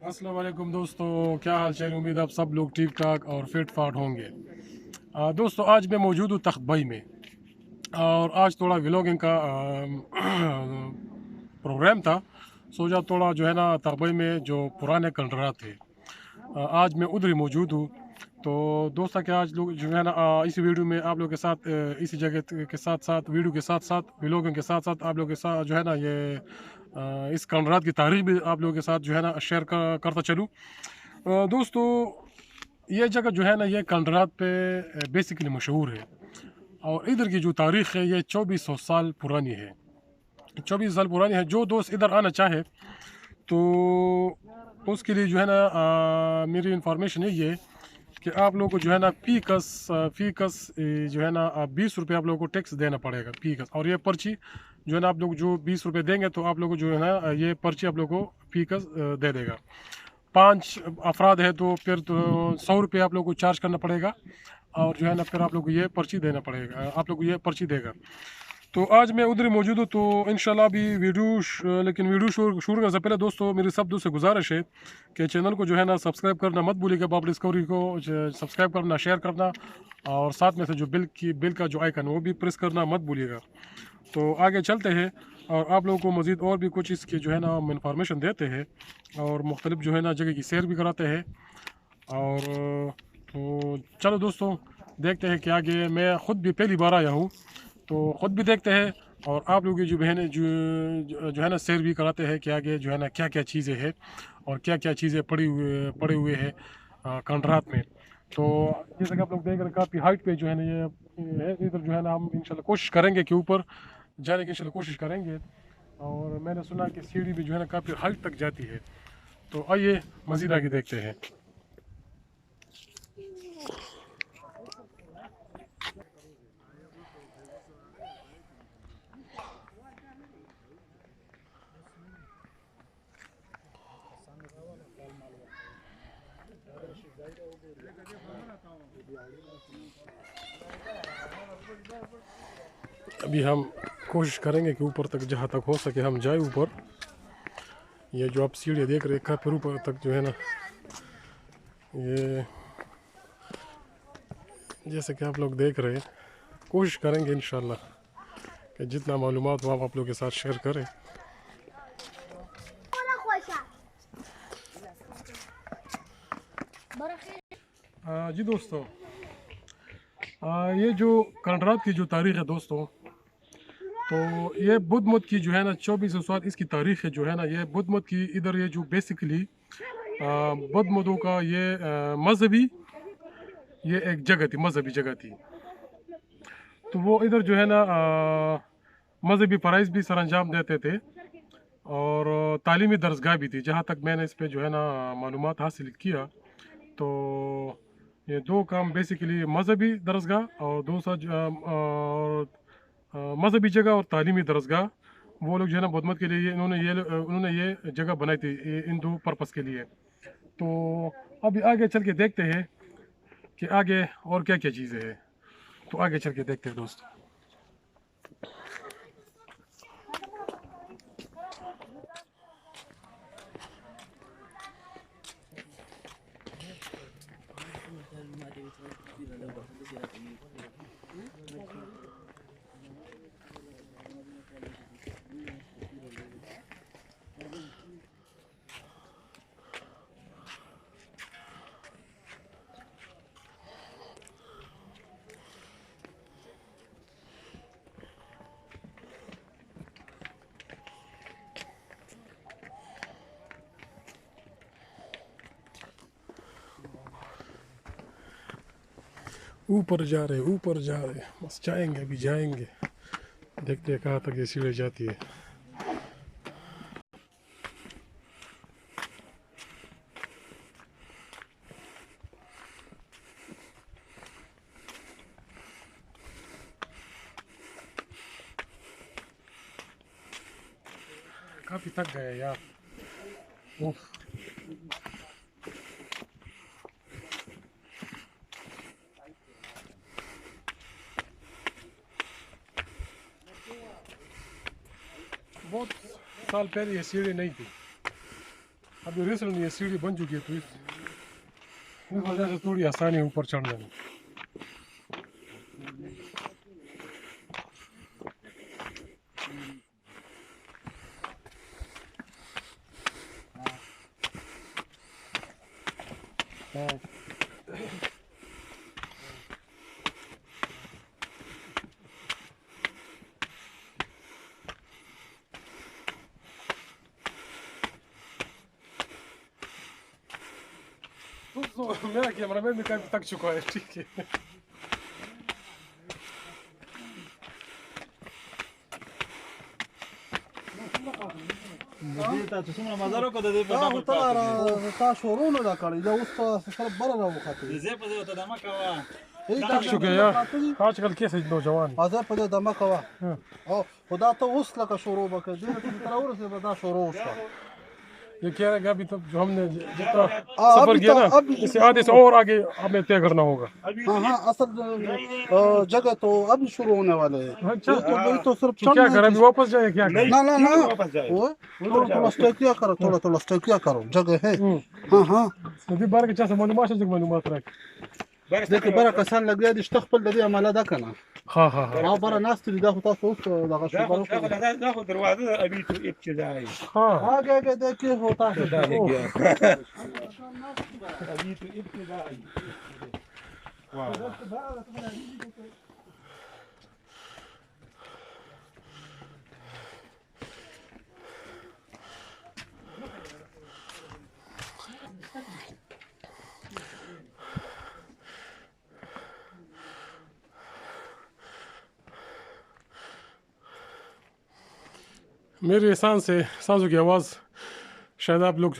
अस्सलाम वालेकुम दोस्तों, क्या हाल चाल। उम्मीद आप सब लोग ठीक ठाक और फिट फाट होंगे। दोस्तों, आज मैं मौजूद हूँ तख्तभाई में और आज थोड़ा व्लॉगिंग का प्रोग्राम था। सोचा थोड़ा जो है ना तख्तभाई में जो पुराने कंडरात थे, आज मैं उधर ही मौजूद हूँ। तो दोस्तों, क्या आज लोग जो है ना इस वीडियो में आप लोग के साथ इसी जगह के साथ साथ वीडियो के साथ साथ व्लॉगिंग के साथ साथ आप लोग के साथ जो है ना ये इस कंडरात की तारीख भी आप लोगों के साथ जो है ना शेयर करता चलूँ। दोस्तों, ये जगह जो है ना ये कंडरात पे बेसिकली मशहूर है और इधर की जो तारीख़ है ये 2400 साल पुरानी है। 24 साल पुरानी है। जो दोस्त इधर आना चाहे तो उसके लिए जो है ना मेरी इंफॉर्मेशन यही है कि आप लोगों को जो है ना फ़ी कस जो है ना 20 रुपये आप लोगों को टैक्स देना पड़ेगा फ़ी कस। और ये पर्ची जो है ना आप लोग जो 20 रुपये देंगे तो आप लोग को जो है ना ये पर्ची आप लोग को फ़ी कस दे देगा। 5 अफराद है तो फिर तो 100 रुपये आप लोग को चार्ज करना पड़ेगा और जो है ना फिर आप लोग को ये पर्ची देना पड़ेगा, आप लोग को ये पर्ची देगा। तो आज मैं उधर ही मौजूद हूँ। तो इंशाल्लाह अभी लेकिन वीडियो शुरू करने से पहले दोस्तों मेरी सब दोस्त से गुजारिश है कि चैनल को जो है ना सब्सक्राइब करना मत भूलिएगा। बाप डिस्कवरी को सब्सक्राइब करना, शेयर करना और साथ में से जो बिल का जो आइकन वो भी प्रेस करना मत भूलिएगा। तो आगे चलते हैं और आप लोगों को मज़ीद और भी कुछ इसकी जो है ना हम इंफॉर्मेशन देते हैं और मुख्तलिफ जो है ना जगह की सैर भी कराते हैं। और तो चलो दोस्तों, देखते हैं कि आगे मैं ख़ुद भी पहली बार आया हूँ तो ख़ुद भी देखते हैं और आप लोगों की जो बहनें जो है ना सैर भी कराते हैं कि आगे जो है ना क्या क्या चीज़ें हैं और क्या क्या चीज़ें पड़े हुए हैं कंडरात में। तो जैसे कि आप लोग देख रहे हैं काफ़ी हाइट पे जो है ना ये है। इधर जो है ना हम इंशाल्लाह कोशिश करेंगे कि ऊपर जाने की इंशाल्लाह कोशिश करेंगे। और मैंने सुना कि सीढ़ी भी जो है ना काफ़ी हाइट तक जाती है। तो आइए मज़ीद आगे देखते हैं। अभी हम कोशिश करेंगे कि ऊपर तक जहाँ तक हो सके हम जाए ऊपर। ये जो आप सीढ़ी देख रहे हैं काफ़ी ऊपर तक जो है ना ये जैसे कि आप लोग देख रहे हैं, कोशिश करेंगे इंशाल्लाह कि जितना मालूमात हो आप लोग के साथ शेयर करें। जी दोस्तों, ये जो कंडरात की जो तारीख़ है दोस्तों, तो ये बुद्ध मत की जो है ना 2400 साल इसकी तारीख़ है जो है ना ये बुद्ध मत की। इधर ये जो बेसिकली बुद्ध मतों का ये मजहबी ये एक जगह थी, मजहबी जगह थी। तो वो इधर जो है ना मजहबी फ़राइज़ भी सर अंजाम देते थे और तालीमी दरसगाह भी थी। जहाँ तक मैंने इस पे जो है ना मालूमात हासिल किया तो ये दो काम बेसिकली मजहबी दरसगाह और दूसरा मजहबी जगह और तालीमी दरसगाह, वो लोग जो है ना बुद्ध मत के लिए उन्होंने ये जगह बनाई थी इन दो पर्पज़ के लिए। तो अभी आगे चल के देखते हैं कि आगे और क्या क्या चीज़ें हैं। तो आगे चल के देखते हैं दोस्तों। ऊपर जा रहे बस जाएंगे, अभी जाएंगे, देखते हैं कहाँ तक ये सीढ़ी जाती है। काफ़ी थक गए यार। उफ। बहुत साल पहले ये सीढ़ी नहीं थी, अब अभी रिसेंटली ये सीढ़ी बन चुकी है, तो इस वजह से थोड़ी आसानी है ऊपर चढ़ने में। दोस्तों मेरा कैमरामैन भी काफी थक चुका है, ठीक है। تاسو څومره مزه وکړه د دې په ډبل پاتې تا شروع نه دا کړی دا اوس ته سره بره راوخته دې په دې ته دمه کوه थक चुके हैं यार आजकल कैसे नौजवान ازه په دې دمه کوه او خدا ته اوس لکه شروع وکړه دې تر اورسه به دا شروع وشو ये क्या है अभी तो जो हमने जितना सफर किया ना इससे आधे से और आगे हमें तय करना होगा। हाँ हाँ असल जगह तो अभी शुरू होने वाले हैं। अच्छा तो सिर्फ क्या करें अभी वापस जाए क्या करें? ना ना ना थोड़ा थोड़ा स्टे किया करो, थोड़ा थोड़ा स्टे किया करो, जगह है। हाँ हाँ अभी बार के चाहे मालूमात रख देखिए बड़ा कसान लग गया दिश्तखपल दे عمله ده کنه हाँ हाँ हाँ ما برا ناس تري داخل تاسو دغه شو برا داخل دروازه ابي تو ابتدائي हाँ आगे आगे देखिए होता है ابي تو ابتدائي واو मेरे सांसों की आवाज़ शायद आप लोग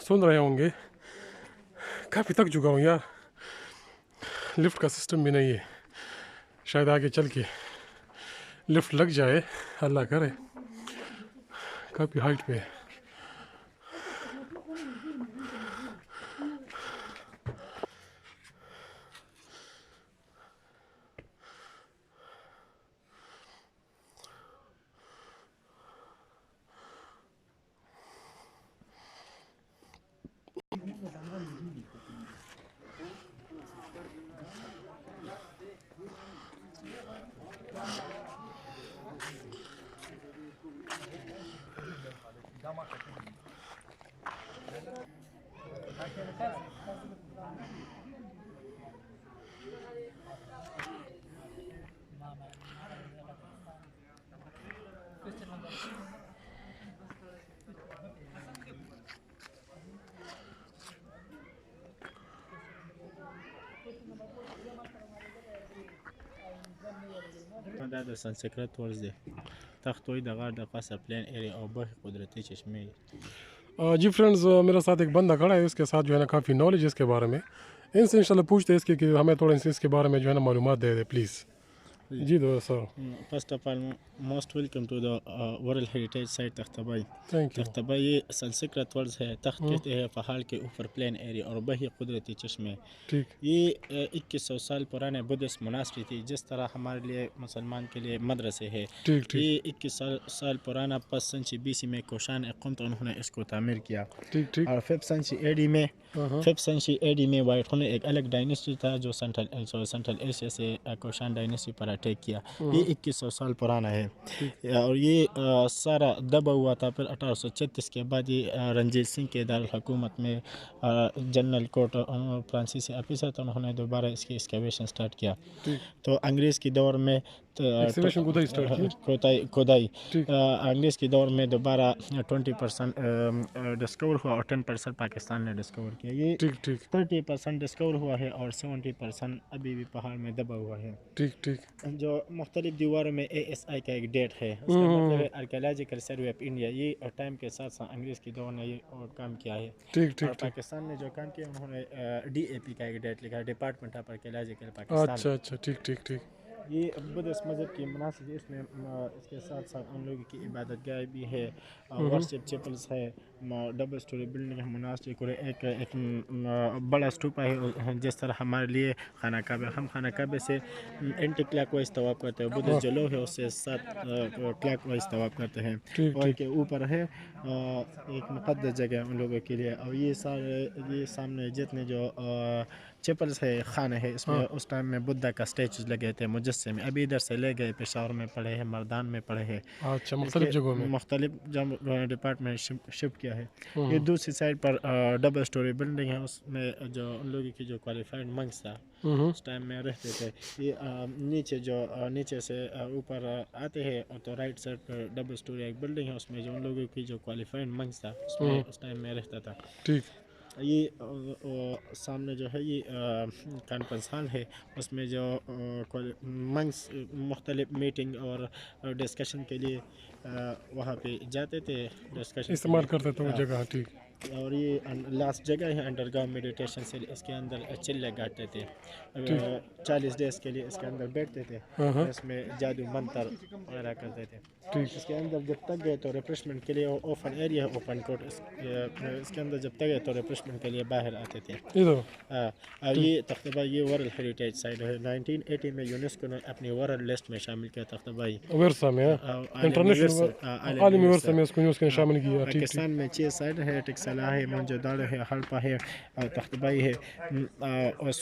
सुन रहे होंगे। काफ़ी थक चुका हूँ यार, लिफ्ट का सिस्टम भी नहीं है, शायद आगे चल के लिफ्ट लग जाए, अल्लाह करे। काफ़ी हाइट पे है। دا د سنسکرت ورز دی تختوی د غار د پاسه پلین ایریا او به قدرتی چشمه जी फ्रेंड्स मेरे साथ एक बंदा खड़ा है, इसके साथ जो है ना काफ़ी नॉलेज है इसके बारे में। इनसे इंशाल्लाह पूछते हैं इसके कि हमें थोड़ा इसके बारे में जो है ना मालूमात दे दे प्लीज़। जी दोस्त sir first of all most welcome to the world heritage site Takhtbai. Thank you. Takhtbai ये संस्कृत वर्ड है, तख्त कहते हैं पहाड़ के ऊपर प्लेन एरिया और बही कुदरती चश्मे। ठीक। ये 2100 साल पुराने बुद्धिस्ट मोनास्ट्री थी, जिस तरह हमारे लिए मुसलमान के लिए मदरसे है। ठीक ठीक। ये 21 साल पुराना 5 सेंचुरी बीसी में कोशान क़ुमत उन्होंने इसको तामीर किया। ठीक ठीक। और 5th सेंचुरी एडी में वाइट ने एक अलग डायनेस्टी था जो सेंट्रल एशिया से कोशान डायनेस्टी पर अटैक किया। ये 2100 साल पुराना है और ये सारा दबा हुआ था। फिर 1836 के बाद ये रंजीत सिंह के दारुल हुकूमत में जनरल कोर्ट फ्रांसीसी ऑफिसर था, उन्होंने दोबारा इसकी एक्सकवेशन स्टार्ट किया। तो अंग्रेज़ के दौर में खुदाई अंग्रेज़ के दौर में दोबारा 20% डिस्कवर हुआ और 10% पाकिस्तान ने डिस्कवर किया। ये 30% डिस्कवर हुआ है और 70% अभी भी पहाड़ में दबा हुआ है। ठीक ठीक। जो मुख्तलिफ दीवारों में ASI का एक डेट है, उसका मतलब है आर्कियोलॉजिकल सर्वे ऑफ इंडिया। ये टाइम के साथ साथ अंग्रेज़ के दौर ने ये और काम किया है। ठीक ठीक। और पाकिस्तान ने जो काम किया उन्होंने DAP का एक डेट लिखा है, डिपार्टमेंट ऑफ आर्कियोलॉजिकल पाकिस्तान। अच्छा अच्छा ठीक ठीक ठीक। ये बुद्धिस्ट मज़हब की मुनासिब इसमें इसके साथ साथ उन लोगों की इबादत गाह भी है, वर्शिप चैपल्स है, डबल स्टोरी बिल्डिंग है मुनासिब करे एक बड़ा स्तूपा है जिस तरह हमारे लिए खाना काबे हम खाना काबे से एंटी क्लॉकवाइज तवाफ करते हैं बुद्धिस्ट जो लोग हैं उससे साथ क्लॉकवाइज तवाफ करते हैं ठीक और ठीक के ऊपर है एक मुक़द्दस जगह उन लोगों के लिए और ये सामने जितने जो चैपल्स है खाने है इसमें उस टाइम में बुद्धा का स्टैचूज लगे थे मुजस्सम अभी इधर से ले गए पेशावर में पड़े हैं मर्दान में पड़े हैं अच्छा मुख्तलिफ जगहों में मुख्तलिफ डिपार्टमेंट शिफ्ट किया है ये दूसरी साइड पर डबल स्टोरी बिल्डिंग है उसमें जो उन लोगों की जो क्वालिफाइड मंक्स था उस टाइम में रहते थे ये नीचे से ऊपर आते हैं तो राइट साइड पर डबल स्टोरी एक बिल्डिंग है उसमें जो उन लोगों की जो क्वालिफाइड मंक्स था उसमें उस टाइम में रहता था ठीक ये सामने जो है ये कॉन्फ्रेंस हॉल है उसमें जो मंक्स मुख्तलिफ मीटिंग और डिस्कशन के लिए वहाँ पे जाते थे डिस्कशन इस्तेमाल करते थे वो जगह ठीक और ये लास्ट जगह है अंडरग्राउंड मेडिटेशन से इसके अंदर चिल्ले गाते थे 40 डेज के लिए इसके अंदर बैठते थे इसमें जादू मंत्र वगैरह करते थे ठीक इसके अंदर जब तक गए तो रिफ्रेशमेंट के लिए ओपन एरिया है ओपन कोर्ट इसके अंदर जब तक गए तो रिफ्रेशमेंट के लिए बाहर आते थे इधर और ये तख्तबाई ये वर्ल्ड हेरिटेज साइट है 1980 में यूनेस्को ने अपनी वर्ल्ड लिस्ट में शामिल किया तख्तबाई वर्षा में इंटरनेशनल आलमी वर्षा में इसको न्यूज़ के शामिल किया ठीक पाकिस्तान में 6 साइट है टिक्सला है मंजोदाड़ है हड़पा है और तख्तबाई है और